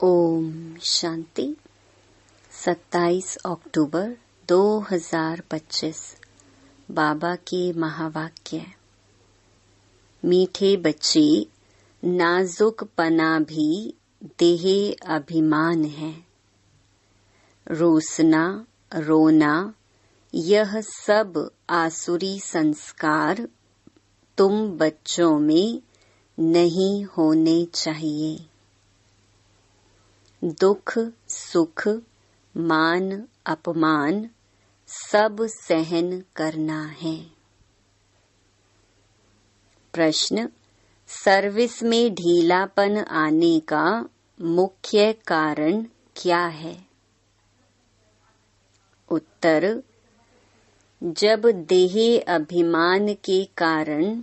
ओम शांति। 27 अक्टूबर 2025 बाबा के महावाक्य। मीठे बच्चे, नाजुक पना भी देह अभिमान है। रोसना, रोना, यह सब आसुरी संस्कार तुम बच्चों में नहीं होने चाहिए। दुख सुख, मान अपमान सब सहन करना है। प्रश्न: सर्विस में ढीलापन आने का मुख्य कारण क्या है? उत्तर: जब देह अभिमान के कारण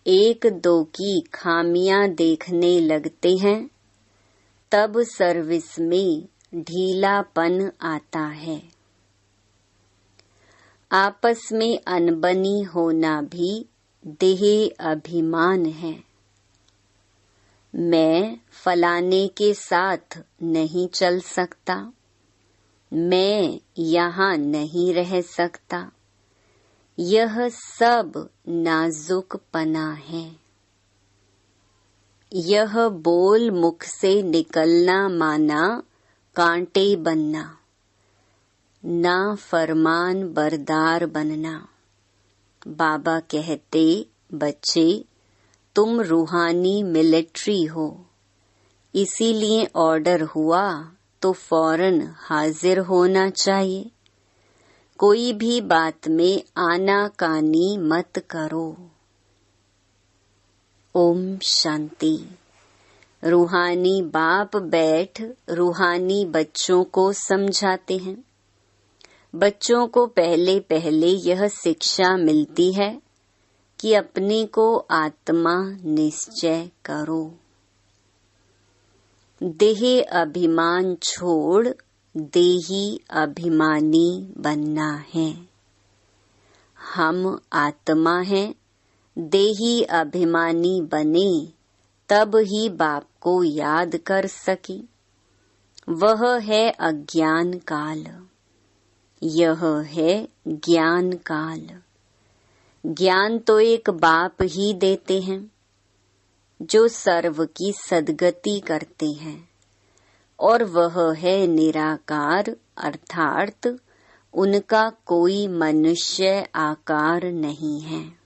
एक दो की खामियां देखने लगते हैं, तब सर्विस में ढीलापन आता है। आपस में अनबनी होना भी देह अभिमान है। मैं फलाने के साथ नहीं चल सकता, मैं यहाँ नहीं रह सकता, यह सब नाजुकपना है। यह बोल मुख से निकलना माना कांटे बनना, ना फरमान बरदार बनना। बाबा कहते, बच्चे तुम रूहानी मिलिट्री हो, इसीलिए ऑर्डर हुआ तो फौरन हाजिर होना चाहिए। कोई भी बात में आनाकानी मत करो। ओम शांति। रूहानी बाप बैठ रूहानी बच्चों को समझाते हैं। बच्चों को पहले पहले यह शिक्षा मिलती है कि अपने को आत्मा निश्चय करो। देह अभिमान छोड़ देही अभिमानी बनना है। हम आत्मा हैं, देही अभिमानी बने तब ही बाप को याद कर सके। वह है अज्ञान काल, यह है ज्ञान काल। ज्ञान तो एक बाप ही देते हैं, जो सर्व की सद्गति करते हैं, और वह है निराकार, अर्थात उनका कोई मनुष्य आकार नहीं है।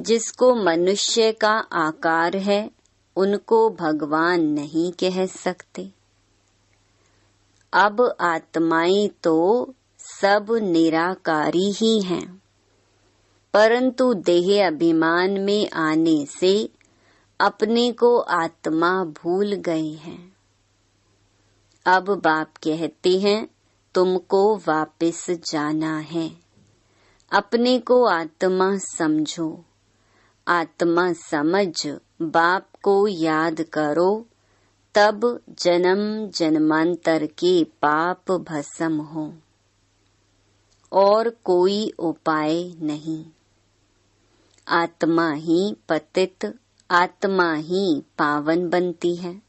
जिसको मनुष्य का आकार है, उनको भगवान नहीं कह सकते। अब आत्माएं तो सब निराकारी ही हैं, परंतु देह अभिमान में आने से अपने को आत्मा भूल गए हैं। अब बाप कहते हैं, तुमको वापस जाना है। अपने को आत्मा समझो। आत्मा समझ बाप को याद करो, तब जन्म जन्मांतर के पाप भस्म हो। और कोई उपाय नहीं। आत्मा ही पतित, आत्मा ही पावन बनती है।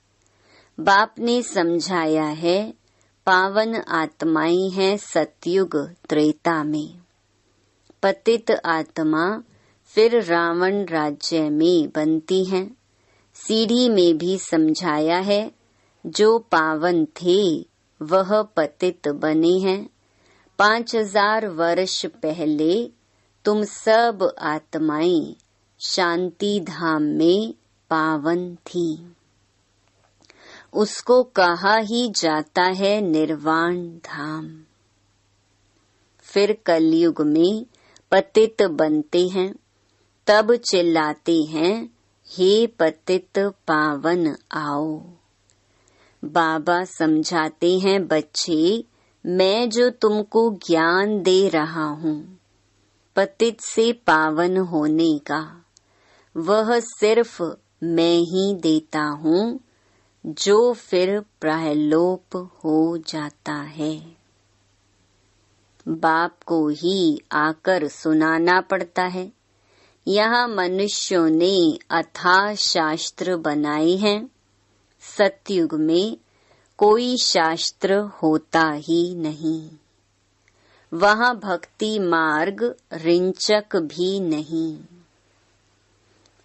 बाप ने समझाया है, पावन आत्माएं हैं सतयुग त्रेता में। पतित आत्मा फिर रावण राज्य में बनती हैं। सीढ़ी में भी समझाया है, जो पावन थे वह पतित बने हैं। 5000 वर्ष पहले तुम सब आत्माएं शांति धाम में पावन थी। उसको कहा ही जाता है निर्वाण धाम। फिर कलयुग में पतित बनते हैं, तब चिल्लाते हैं, हे पतित पावन आओ। बाबा समझाते हैं, बच्चे मैं जो तुमको ज्ञान दे रहा हूँ पतित से पावन होने का, वह सिर्फ मैं ही देता हूँ, जो फिर प्रायलोप हो जाता है। बाप को ही आकर सुनाना पड़ता है। यहाँ मनुष्यों ने अथाह शास्त्र बनाए हैं, सतयुग में कोई शास्त्र होता ही नहीं। वहाँ भक्ति मार्ग रिंचक भी नहीं।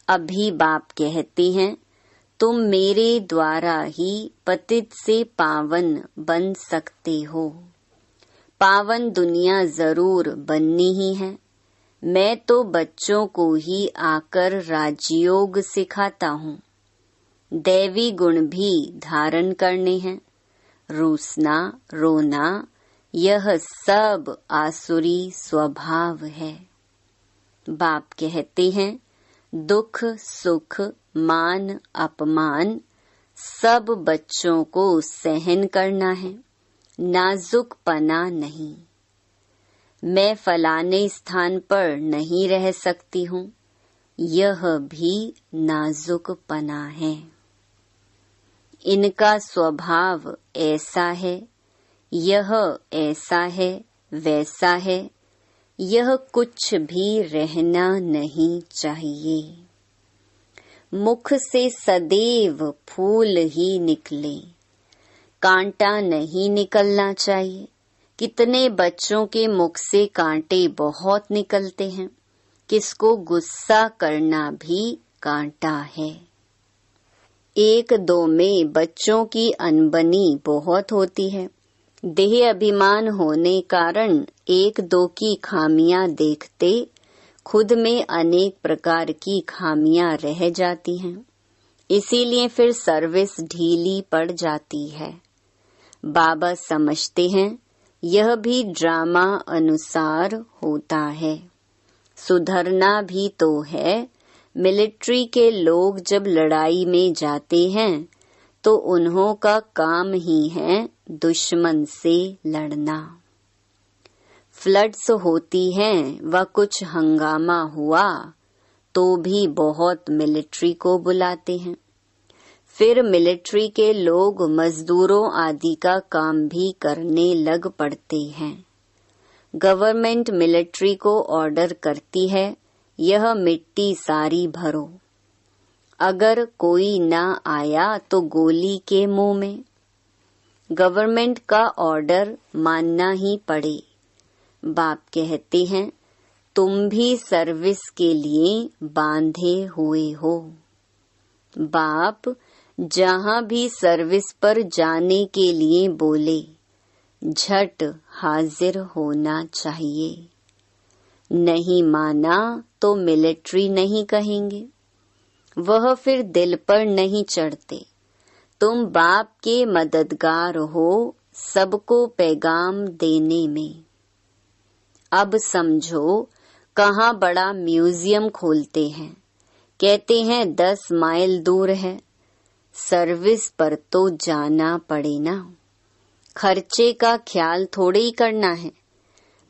अभी बाप कहते हैं, तुम मेरे द्वारा ही पतित से पावन बन सकते हो। पावन दुनिया जरूर बननी ही है। मैं तो बच्चों को ही आकर राजयोग सिखाता हूँ। दैवी गुण भी धारण करने हैं। रूसना, रोना, यह सब आसुरी स्वभाव है। बाप कहते हैं, दुख सुख मान अपमान सब बच्चों को सहन करना है, नाजुक पना नहीं। मैं फलाने स्थान पर नहीं रह सकती हूँ, यह भी नाजुक पना है। इनका स्वभाव ऐसा है, यह ऐसा है, वैसा है, यह कुछ भी रहना नहीं चाहिए। मुख से सदैव फूल ही निकले, कांटा नहीं निकलना चाहिए। कितने बच्चों के मुख से कांटे बहुत निकलते हैं। किसको गुस्सा करना भी कांटा है। एक दो में बच्चों की अनबनी बहुत होती है। देह अभिमान होने कारण एक दो की खामियां देखते खुद में अनेक प्रकार की खामियां रह जाती हैं। इसीलिए फिर सर्विस ढीली पड़ जाती है। बाबा समझते हैं यह भी ड्रामा अनुसार होता है। सुधरना भी तो है। मिलिट्री के लोग जब लड़ाई में जाते हैं तो उन्हों का काम ही है दुश्मन से लड़ना। फ्लड्स होती हैं व कुछ हंगामा हुआ तो भी बहुत मिलिट्री को बुलाते हैं। फिर मिलिट्री के लोग मजदूरों आदि का काम भी करने लग पड़ते हैं। गवर्नमेंट मिलिट्री को ऑर्डर करती है, यह मिट्टी सारी भरो। अगर कोई न आया तो गोली के मुंह में। गवर्नमेंट का ऑर्डर मानना ही पड़े। बाप कहते हैं, तुम भी सर्विस के लिए बांधे हुए हो। बाप जहाँ भी सर्विस पर जाने के लिए बोले, झट हाजिर होना चाहिए। नहीं माना तो मिलिट्री नहीं कहेंगे। वह फिर दिल पर नहीं चढ़ते। तुम बाप के मददगार हो सबको पैगाम देने में। अब समझो कहाँ बड़ा म्यूजियम खोलते हैं। कहते हैं 10 माइल दूर है। सर्विस पर तो जाना पड़े ना। खर्चे का ख्याल थोड़े ही करना है।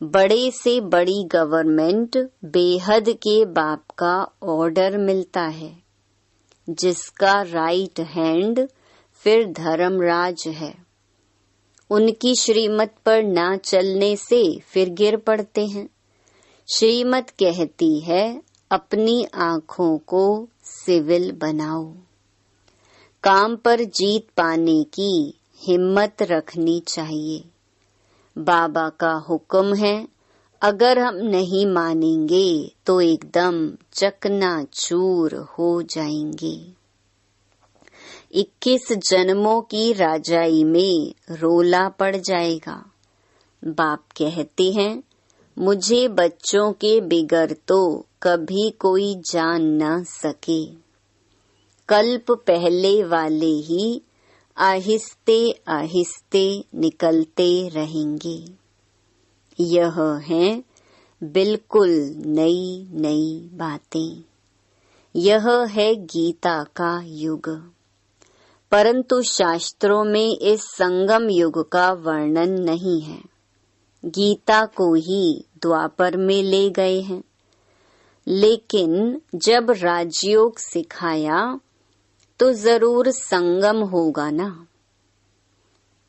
बड़े से बड़ी गवर्नमेंट बेहद के बाप का ऑर्डर मिलता है, जिसका राइट हैंड फिर धर्मराज है। उनकी श्रीमत पर ना चलने से फिर गिर पड़ते हैं। श्रीमत कहती है अपनी आँखों को सिविल बनाओ। काम पर जीत पाने की हिम्मत रखनी चाहिए। बाबा का हुक्म है, अगर हम नहीं मानेंगे तो एकदम चकनाचूर हो जाएंगे। 21 जन्मों की राजाई में रोला पड़ जाएगा। बाप कहते हैं, मुझे बच्चों के बिगर तो कभी कोई जान न सके। कल्प पहले वाले ही आहिस्ते आहिस्ते निकलते रहेंगे। यह हैं बिल्कुल नई नई बातें। यह है गीता का युग। परंतु शास्त्रों में इस संगम युग का वर्णन नहीं है। गीता को ही द्वापर में ले गए हैं। लेकिन जब राजयोग सिखाया तो जरूर संगम होगा ना।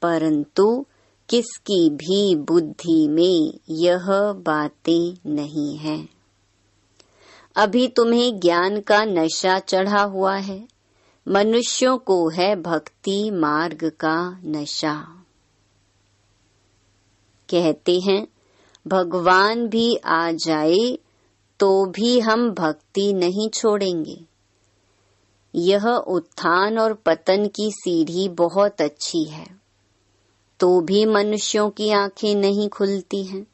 परंतु किसकी भी बुद्धि में यह बातें नहीं हैं। अभी तुम्हें ज्ञान का नशा चढ़ा हुआ है। मनुष्यों को है भक्ति मार्ग का नशा। कहते हैं भगवान भी आ जाए तो भी हम भक्ति नहीं छोड़ेंगे। यह उत्थान और पतन की सीढ़ी बहुत अच्छी है, तो भी मनुष्यों की आंखें नहीं खुलती हैं।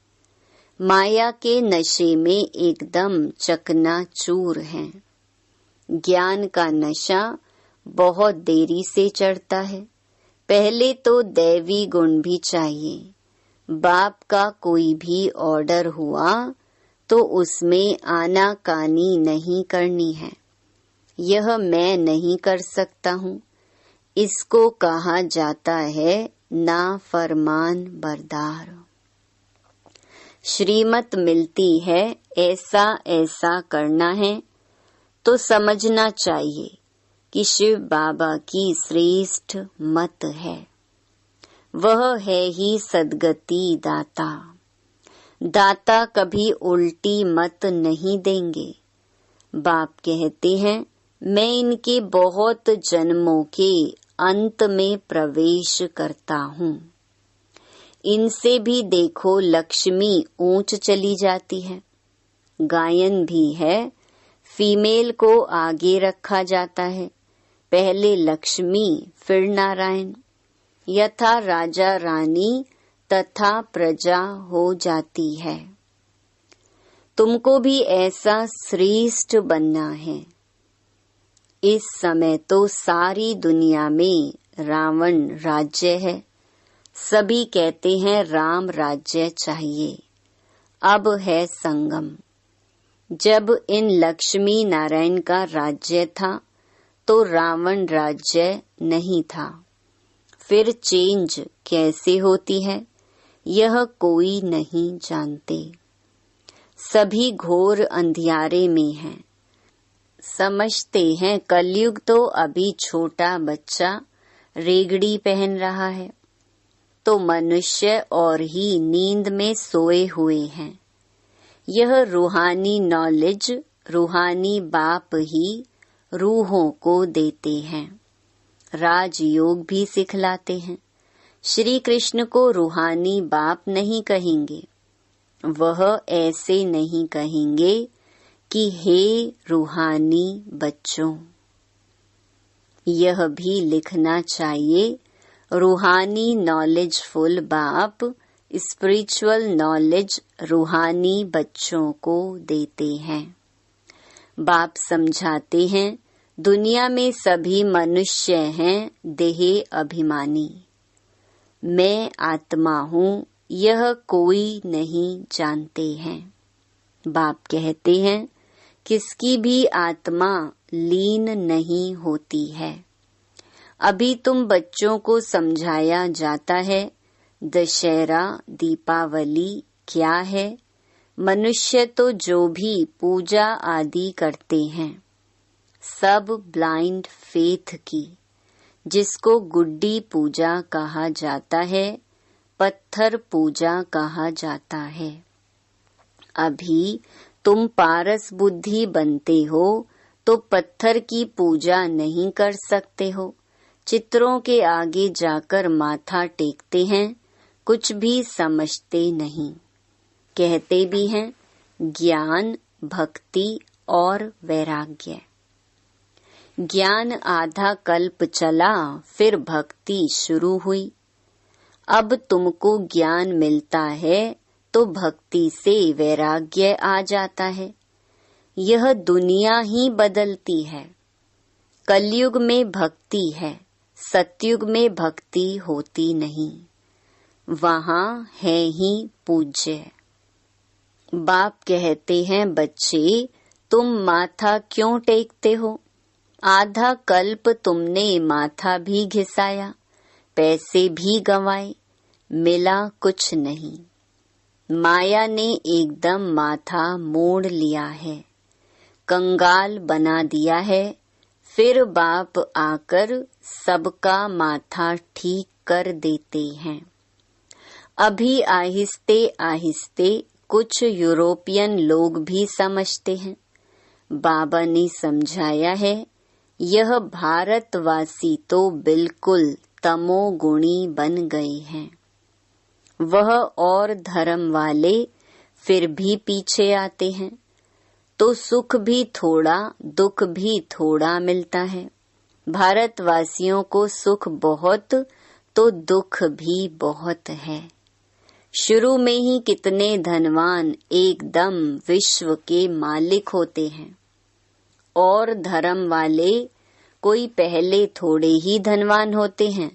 माया के नशे में एकदम चकनाचूर हैं। ज्ञान का नशा बहुत देरी से चढ़ता है। पहले तो दैवी गुण भी चाहिए। बाप का कोई भी ऑर्डर हुआ तो उसमें आनाकानी नहीं करनी है। यह मैं नहीं कर सकता हूँ, इसको कहा जाता है नाफरमान बरदार। श्रीमत मिलती है ऐसा ऐसा करना है तो समझना चाहिए कि शिव बाबा की श्रेष्ठ मत है। वह है ही सद्गति दाता। दाता कभी उल्टी मत नहीं देंगे। बाप कहते हैं मैं इनके बहुत जन्मों के अंत में प्रवेश करता हूँ। इनसे भी देखो लक्ष्मी ऊंच चली जाती है। गायन भी है, फीमेल को आगे रखा जाता है। पहले लक्ष्मी फिर नारायण। यथा राजा रानी तथा प्रजा हो जाती है। तुमको भी ऐसा श्रेष्ठ बनना है। इस समय तो सारी दुनिया में रावण राज्य है। सभी कहते हैं राम राज्य चाहिए। अब है संगम। जब इन लक्ष्मी नारायण का राज्य था तो रावण राज्य नहीं था। फिर चेंज कैसे होती है यह कोई नहीं जानते। सभी घोर अंधियारे में हैं। समझते हैं कलयुग तो अभी छोटा बच्चा रेगड़ी पहन रहा है, तो मनुष्य और ही नींद में सोए हुए हैं। यह रूहानी नॉलेज रूहानी बाप ही रूहों को देते हैं। राजयोग भी सिखलाते हैं। श्री कृष्ण को रूहानी बाप नहीं कहेंगे। वह ऐसे नहीं कहेंगे कि हे रूहानी बच्चों। यह भी लिखना चाहिए रूहानी नॉलेजफुल बाप स्पिरिचुअल नॉलेज रूहानी बच्चों को देते हैं। बाप समझाते हैं दुनिया में सभी मनुष्य हैं देह अभिमानी। मैं आत्मा हूँ यह कोई नहीं जानते हैं। बाप कहते हैं किसकी भी आत्मा लीन नहीं होती है। अभी तुम बच्चों को समझाया जाता है दशहरा दीपावली क्या है। मनुष्य तो जो भी पूजा आदि करते हैं सब ब्लाइंड फेथ की, जिसको गुड्डी पूजा कहा जाता है, पत्थर पूजा कहा जाता है। अभी तुम पारस बुद्धि बनते हो तो पत्थर की पूजा नहीं कर सकते हो। चित्रों के आगे जाकर माथा टेकते हैं, कुछ भी समझते नहीं। कहते भी हैं ज्ञान भक्ति और वैराग्य। ज्ञान आधा कल्प चला फिर भक्ति शुरू हुई। अब तुमको ज्ञान मिलता है तो भक्ति से वैराग्य आ जाता है। यह दुनिया ही बदलती है। कलयुग में भक्ति है, सतयुग में भक्ति होती नहीं। वहाँ है ही पूज्य। बाप कहते हैं बच्चे तुम माथा क्यों टेकते हो। आधा कल्प तुमने माथा भी घिसाया, पैसे भी गंवाए, मिला कुछ नहीं। माया ने एकदम माथा मोड़ लिया है, कंगाल बना दिया है। फिर बाप आकर सबका माथा ठीक कर देते हैं। अभी आहिस्ते आहिस्ते कुछ यूरोपियन लोग भी समझते हैं। बाबा ने समझाया है यह भारतवासी तो बिल्कुल तमोगुणी बन गए हैं। वह और धर्म वाले फिर भी पीछे आते हैं, तो सुख भी थोड़ा दुख भी थोड़ा मिलता है। भारतवासियों को सुख बहुत तो दुख भी बहुत है। शुरू में ही कितने धनवान एकदम विश्व के मालिक होते हैं, और धर्म वाले कोई पहले थोड़े ही धनवान होते हैं,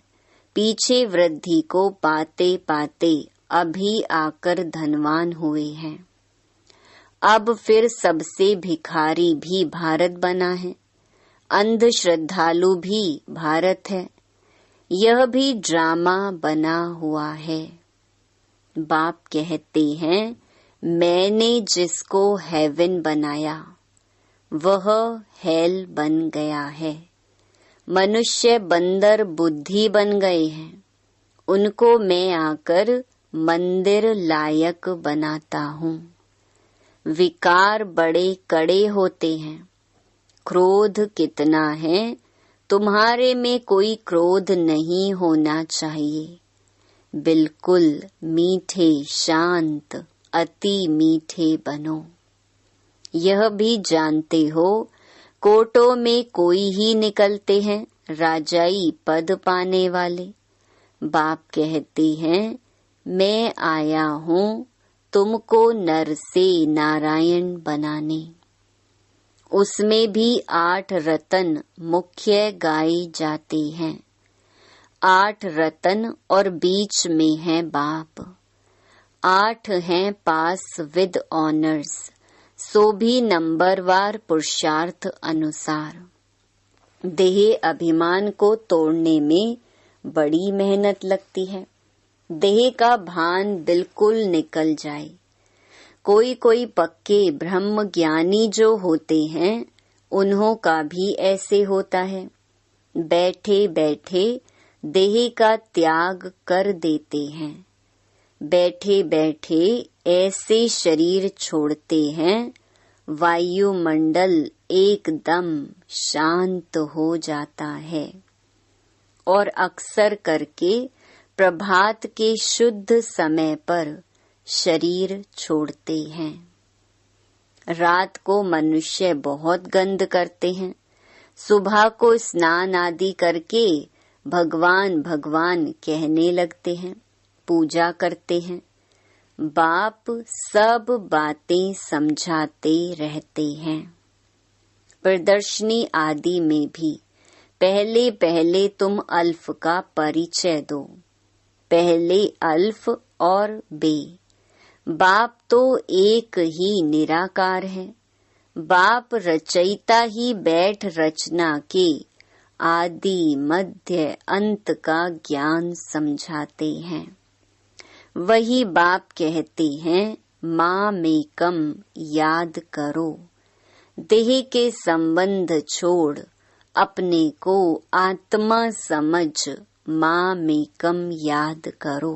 पीछे वृद्धि को पाते पाते अभी आकर धनवान हुए हैं। अब फिर सबसे भिखारी भी भारत बना है, अंध श्रद्धालु भी भारत है। यह भी ड्रामा बना हुआ है। बाप कहते हैं, मैंने जिसको हेवन बनाया वह हेल बन गया है। मनुष्य बंदर बुद्धि बन गए हैं, उनको मैं आकर मंदिर लायक बनाता हूँ। विकार बड़े कड़े होते हैं। क्रोध कितना है, तुम्हारे में कोई क्रोध नहीं होना चाहिए। बिल्कुल मीठे शांत अति मीठे बनो। यह भी जानते हो, कोर्टों में कोई ही निकलते हैं राजाई पद पाने वाले। बाप कहते हैं, मैं आया हूँ तुमको नर से नारायण बनाने। उसमें भी 8 रतन मुख्य गाए जाते हैं। 8 रतन और बीच में है बाप। 8 हैं पास विद ऑनर्स, सो भी नंबरवार पुरुषार्थ अनुसार। देह अभिमान को तोड़ने में बड़ी मेहनत लगती है। देह का भान बिल्कुल निकल जाए। कोई कोई पक्के ब्रह्म ज्ञानी जो होते हैं, उन्हों का भी ऐसे होता है। बैठे बैठे देह का त्याग कर देते हैं। बैठे बैठे ऐसे शरीर छोड़ते हैं, वायुमंडल एकदम शांत हो जाता है। और अक्सर करके प्रभात के शुद्ध समय पर शरीर छोड़ते हैं। रात को मनुष्य बहुत गंद करते हैं। सुबह को स्नान आदि करके भगवान भगवान कहने लगते हैं, पूजा करते हैं। बाप सब बातें समझाते रहते हैं। प्रदर्शनी आदि में भी पहले पहले तुम अल्फ का परिचय दो। पहले अल्फ और बे। बाप तो एक ही निराकार है। बाप रचयिता ही बैठ रचना के आदि मध्य अंत का ज्ञान समझाते हैं। वही बाप कहते हैं, मामेकम याद करो। देह के संबंध छोड़ अपने को आत्मा समझ मामेकम याद करो।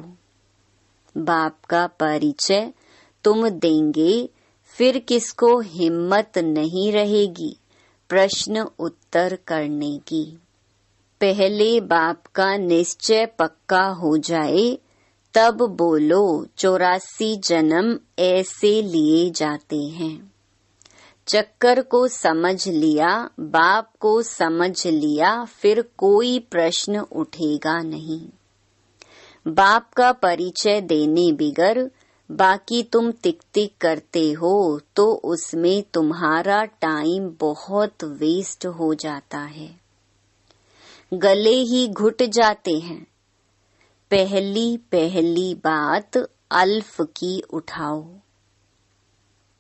बाप का परिचय तुम देंगे, फिर किसको हिम्मत नहीं रहेगी प्रश्न उत्तर करने की। पहले बाप का निश्चय पक्का हो जाए, तब बोलो 84 जन्म ऐसे लिए जाते हैं। चक्कर को समझ लिया, बाप को समझ लिया, फिर कोई प्रश्न उठेगा नहीं। बाप का परिचय देने बिगर बाकी तुम टिक टिक करते हो तो उसमें तुम्हारा टाइम बहुत वेस्ट हो जाता है। गले ही घुट जाते हैं। पहली पहली बात अल्फ की उठाओ।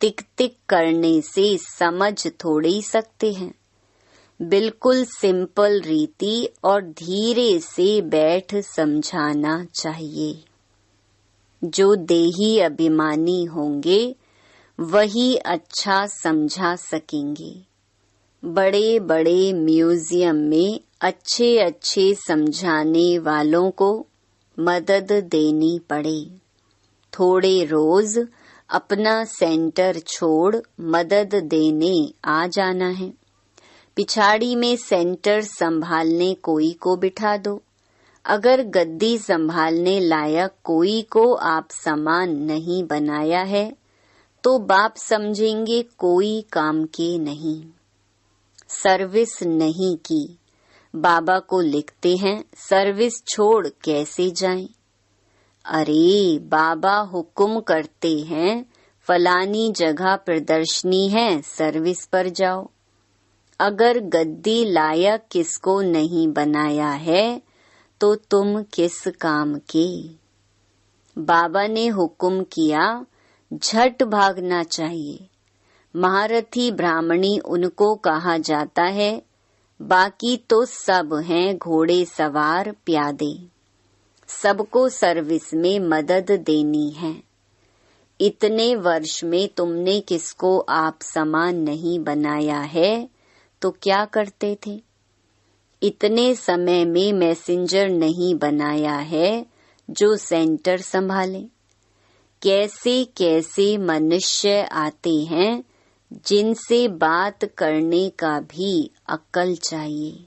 टिक टिक करने से समझ थोड़ी सकते हैं। बिल्कुल सिंपल रीति और धीरे से बैठ समझाना चाहिए। जो देही अभिमानी होंगे वही अच्छा समझा सकेंगे। बड़े बड़े म्यूजियम में अच्छे अच्छे समझाने वालों को मदद देनी पड़े। थोड़े रोज अपना सेंटर छोड़ मदद देने आ जाना है। पिछाड़ी में सेंटर संभालने कोई को बिठा दो। अगर गद्दी संभालने लायक कोई को आप समान नहीं बनाया है तो बाप समझेंगे कोई काम के नहीं। सर्विस नहीं की। बाबा को लिखते हैं सर्विस छोड़ कैसे जाएं? अरे बाबा हुक्म करते हैं फलानी जगह प्रदर्शनी है, सर्विस पर जाओ। अगर गद्दी लायक किसको नहीं बनाया है तो तुम किस काम के? बाबा ने हुक्म किया झट भागना चाहिए। महारथी ब्राह्मणी उनको कहा जाता है, बाकी तो सब हैं घोड़े सवार प्यादे। सबको सर्विस में मदद देनी है। इतने वर्ष में तुमने किसको आप समान नहीं बनाया है तो क्या करते थे? इतने समय में मैसेंजर नहीं बनाया है जो सेंटर संभाले। कैसे कैसे मनुष्य आते हैं जिनसे बात करने का भी अक्ल चाहिए।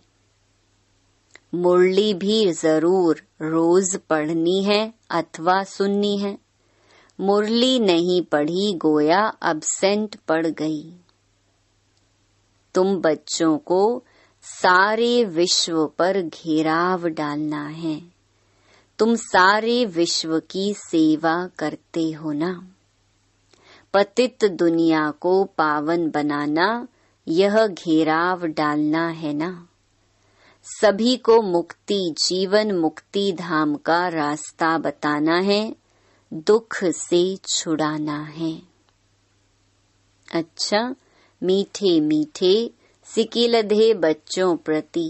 मुरली भी जरूर रोज पढ़नी है अथवा सुननी है। मुरली नहीं पढ़ी गोया अब्सेंट पड़ गई। तुम बच्चों को सारे विश्व पर घेराव डालना है। तुम सारे विश्व की सेवा करते हो ना। पतित दुनिया को पावन बनाना यह घेराव डालना है ना। सभी को मुक्ति जीवन मुक्ति धाम का रास्ता बताना है, दुख से छुड़ाना है। अच्छा, मीठे मीठे सिकिलधे बच्चों प्रति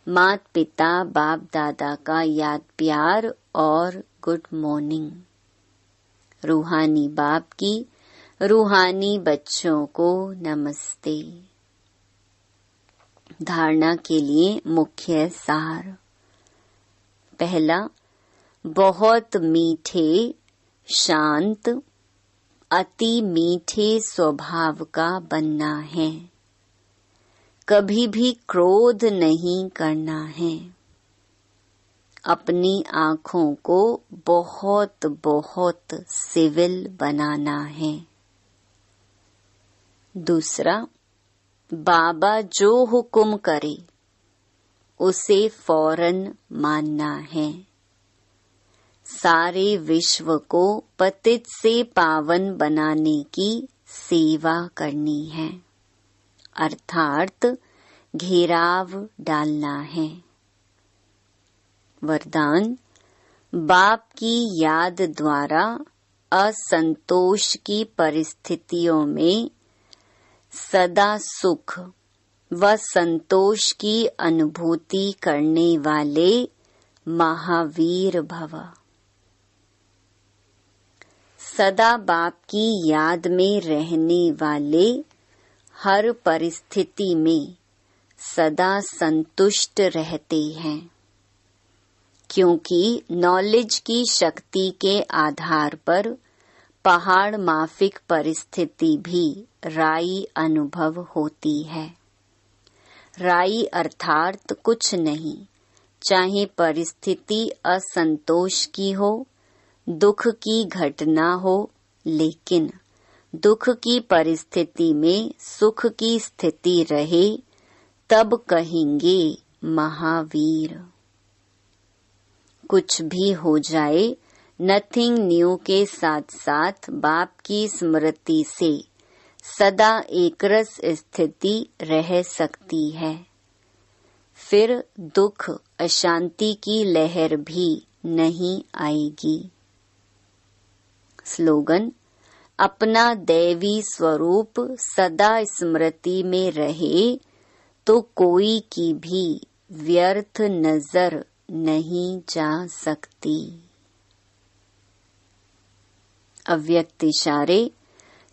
मात पिता बाप दादा का याद प्यार और गुड मॉर्निंग। रूहानी बाप की रूहानी बच्चों को नमस्ते। धारणा के लिए मुख्य सार। पहला, बहुत मीठे शांत अति मीठे स्वभाव का बनना है। कभी भी क्रोध नहीं करना है। अपनी आँखों को बहुत बहुत सिविल बनाना है। दूसरा, बाबा जो हुक्म करे उसे फौरन मानना है। सारे विश्व को पतित से पावन बनाने की सेवा करनी है, अर्थात घेराव डालना है। वरदान, बाप की याद द्वारा असंतोष की परिस्थितियों में सदा सुख व संतोष की अनुभूति करने वाले महावीर भव। सदा बाप की याद में रहने वाले हर परिस्थिति में सदा संतुष्ट रहते हैं, क्योंकि नॉलेज की शक्ति के आधार पर पहाड़ माफिक परिस्थिति भी राई अनुभव होती है। राई अर्थात कुछ नहीं, चाहे परिस्थिति असंतोष की हो, दुख की घटना हो, लेकिन दुख की परिस्थिति में सुख की स्थिति रहे तब कहेंगे महावीर। कुछ भी हो जाए, नथिंग न्यू के साथ साथ बाप की स्मृति से सदा एकरस स्थिति रह सकती है। फिर दुख अशांति की लहर भी नहीं आएगी। स्लोगन, अपना दैवी स्वरूप सदा स्मृति में रहे तो कोई की भी व्यर्थ नजर नहीं जा सकती। अव्यक्त इशारे,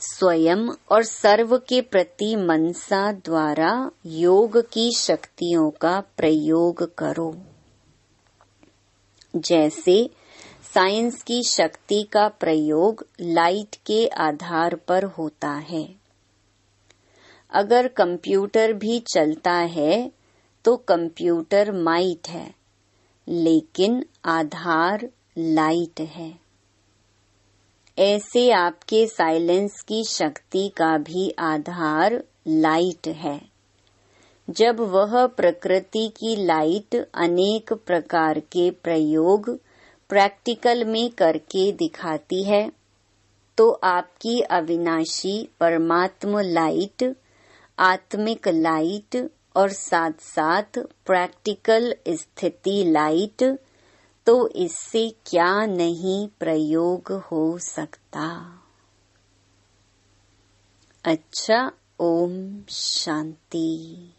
स्वयं और सर्व के प्रति मनसा द्वारा योग की शक्तियों का प्रयोग करो। जैसे साइंस की शक्ति का प्रयोग लाइट के आधार पर होता है। अगर कंप्यूटर भी चलता है तो कंप्यूटर माइट है, लेकिन आधार लाइट है। ऐसे आपके साइलेंस की शक्ति का भी आधार लाइट है। जब वह प्रकृति की लाइट अनेक प्रकार के प्रयोग प्रैक्टिकल में करके दिखाती है, तो आपकी अविनाशी परमात्म लाइट, आत्मिक लाइट और साथ साथ प्रैक्टिकल स्थिति लाइट, तो इससे क्या नहीं प्रयोग हो सकता। अच्छा, ओम शांति।